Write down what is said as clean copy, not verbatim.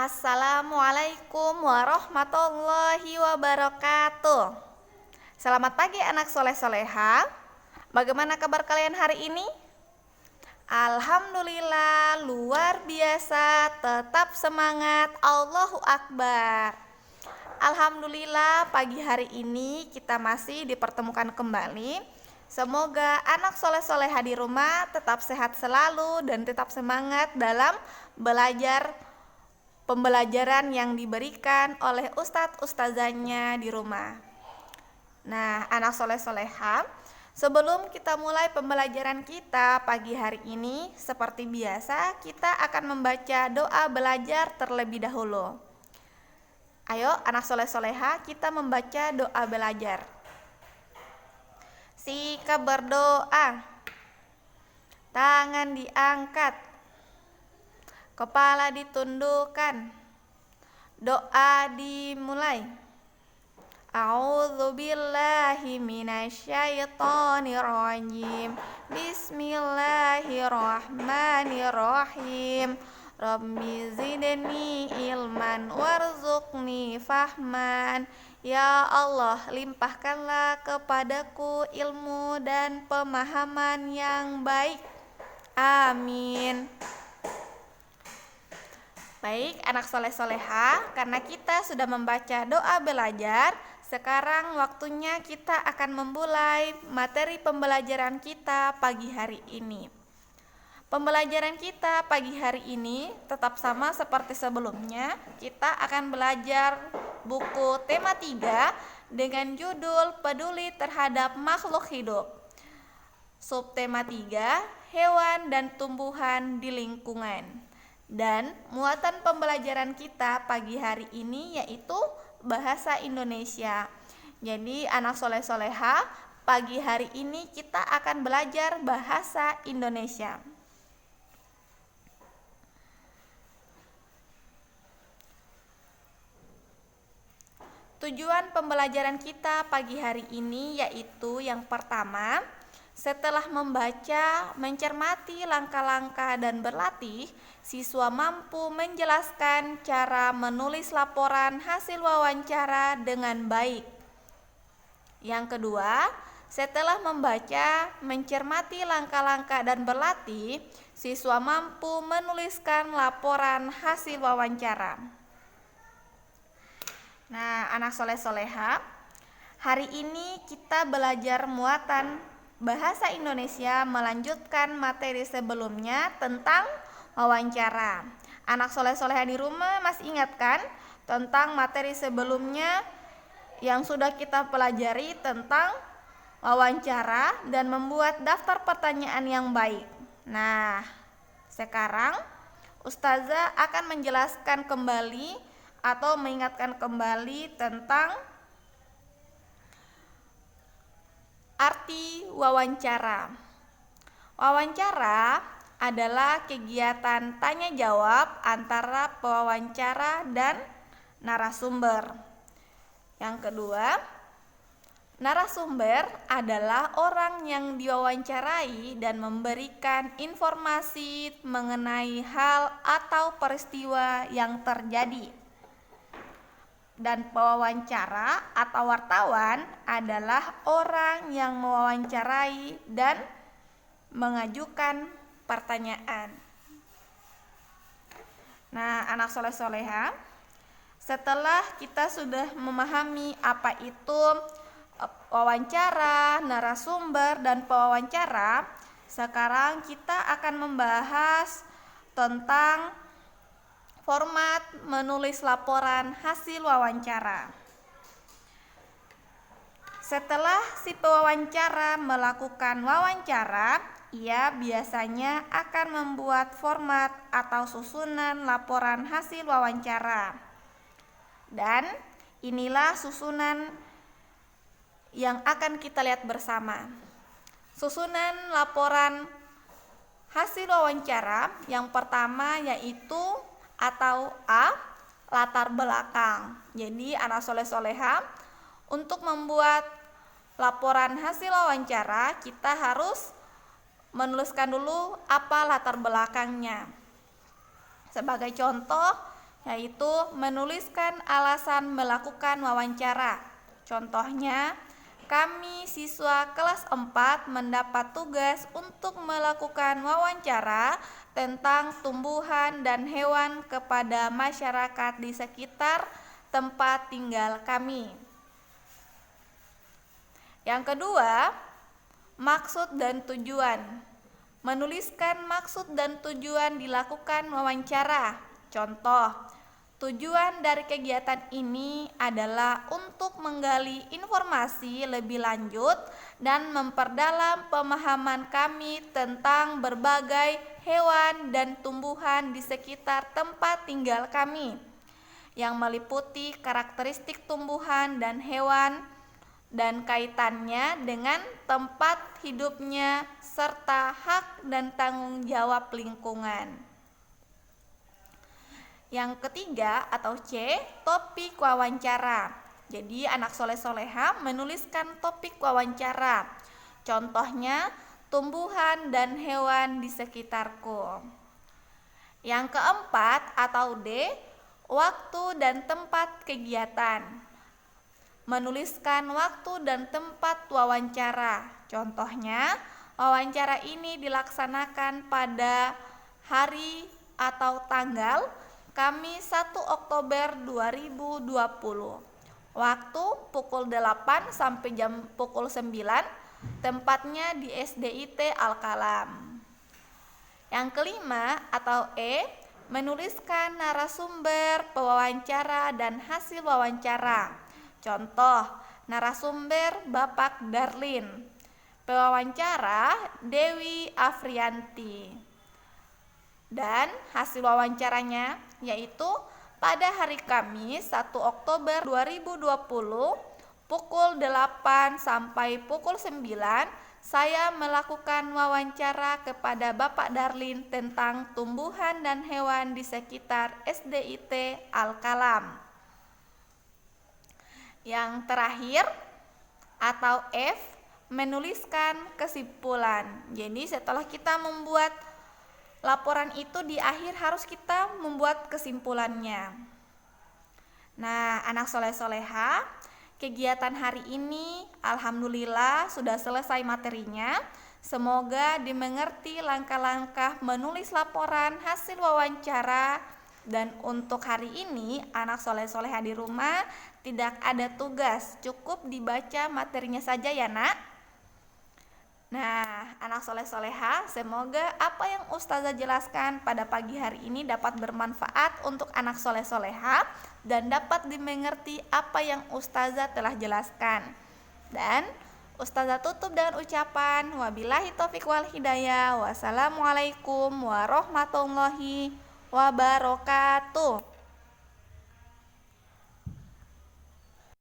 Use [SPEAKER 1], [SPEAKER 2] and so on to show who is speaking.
[SPEAKER 1] Assalamualaikum warahmatullahi wabarakatuh. Selamat pagi anak soleh-soleha. Bagaimana kabar kalian hari ini? Alhamdulillah, luar biasa, tetap semangat, Allahu Akbar. Alhamdulillah, pagi hari ini kita masih dipertemukan kembali. Semoga anak soleh-soleha di rumah tetap sehat selalu dan tetap semangat dalam belajar pembelajaran yang diberikan oleh ustadz ustazahnya di rumah. Nah, anak soleh-soleha, sebelum kita mulai pembelajaran kita pagi hari ini, seperti biasa kita akan membaca doa belajar terlebih dahulu. Ayo anak soleh-soleha, kita membaca doa belajar. Sikap berdoa, tangan diangkat, kepala ditundukkan, doa dimulai. A'udzubillahi minasyaitonirrajim. Bismillahirrahmanirrahim. Rabbi zidni ilman warzuqni fahman. Ya Allah, limpahkanlah kepadaku ilmu dan pemahaman yang baik. Amin. Baik, anak soleh-soleha, karena kita sudah membaca doa belajar, sekarang waktunya kita akan memulai materi pembelajaran kita pagi hari ini. Pembelajaran kita pagi hari ini tetap sama seperti sebelumnya. Kita akan belajar buku tema 3 dengan judul Peduli Terhadap Makhluk Hidup. Subtema 3, Hewan dan Tumbuhan di Lingkungan. Dan muatan pembelajaran kita pagi hari ini yaitu bahasa Indonesia. Jadi anak soleh-soleha, pagi hari ini kita akan belajar bahasa Indonesia. Tujuan pembelajaran kita pagi hari ini yaitu yang pertama, setelah membaca, mencermati langkah-langkah dan berlatih, siswa mampu menjelaskan cara menulis laporan hasil wawancara dengan baik. Yang kedua, setelah membaca, mencermati langkah-langkah dan berlatih, siswa mampu menuliskan laporan hasil wawancara. Nah, anak soleh-soleha, hari ini kita belajar muatan bahasa Indonesia melanjutkan materi sebelumnya tentang wawancara. Anak soleh-soleha di rumah masih ingat kan tentang materi sebelumnya yang sudah kita pelajari tentang wawancara dan membuat daftar pertanyaan yang baik. Nah, sekarang ustazah akan menjelaskan kembali atau mengingatkan kembali tentang arti wawancara. Wawancara adalah kegiatan tanya jawab antara pewawancara dan narasumber. Yang kedua, narasumber adalah orang yang diwawancarai dan memberikan informasi mengenai hal atau peristiwa yang terjadi. Dan pewawancara atau wartawan adalah orang yang mewawancarai dan mengajukan pertanyaan. Nah, anak soleh-soleha, setelah kita sudah memahami apa itu wawancara, narasumber, dan pewawancara, sekarang kita akan membahas tentang format menulis laporan hasil wawancara. Setelah si pewawancara melakukan wawancara, ia biasanya akan membuat format atau susunan laporan hasil wawancara. Dan inilah susunan yang akan kita lihat bersama. Susunan laporan hasil wawancara yang pertama yaitu atau A, latar belakang. Jadi anak soleh-soleha, untuk membuat laporan hasil wawancara kita harus menuliskan dulu apa latar belakangnya. Sebagai contoh, yaitu menuliskan alasan melakukan wawancara. Contohnya, kami siswa kelas 4 mendapat tugas untuk melakukan wawancara tentang tumbuhan dan hewan kepada masyarakat di sekitar tempat tinggal kami. Yang kedua, maksud dan tujuan. Menuliskan maksud dan tujuan dilakukan wawancara. Contoh, tujuan dari kegiatan ini adalah untuk menggali informasi lebih lanjut dan memperdalam pemahaman kami tentang berbagai hewan dan tumbuhan di sekitar tempat tinggal kami, yang meliputi karakteristik tumbuhan dan hewan dan kaitannya dengan tempat hidupnya serta hak dan tanggung jawab lingkungan. Yang ketiga atau C, topik wawancara. Jadi anak soleh-soleha menuliskan topik wawancara. Contohnya, tumbuhan dan hewan di sekitarku. Yang keempat atau D, waktu dan tempat kegiatan. Menuliskan waktu dan tempat wawancara. Contohnya, wawancara ini dilaksanakan pada hari atau tanggal Kamis 1 Oktober 2020. Waktu pukul 8 sampai pukul 9, tempatnya di SDIT Al-Kalam. Yang kelima atau E, menuliskan narasumber, pewawancara, dan hasil wawancara. Contoh, narasumber Bapak Darlin, pewawancara Dewi Afrianti, dan hasil wawancaranya yaitu pada hari Kamis 1 Oktober 2020 pukul 8 sampai pukul 9 saya melakukan wawancara kepada Bapak Darlin tentang tumbuhan dan hewan di sekitar SDIT Al-Kalam. Yang terakhir atau F, menuliskan kesimpulan. Jadi setelah kita membuat laporan itu, di akhir harus kita membuat kesimpulannya. Nah, anak soleh-soleha, kegiatan hari ini alhamdulillah sudah selesai materinya. Semoga dimengerti langkah-langkah menulis laporan hasil wawancara. Dan untuk hari ini anak soleh-soleha di rumah tidak ada tugas, cukup dibaca materinya saja ya nak. Nah, anak soleh-soleha, semoga apa yang Ustazah jelaskan pada pagi hari ini dapat bermanfaat untuk anak soleh-soleha dan dapat dimengerti apa yang Ustazah telah jelaskan. Dan Ustazah tutup dengan ucapan wabillahi taufiq wal hidayah. Wassalamualaikum warahmatullahi wabarakatuh.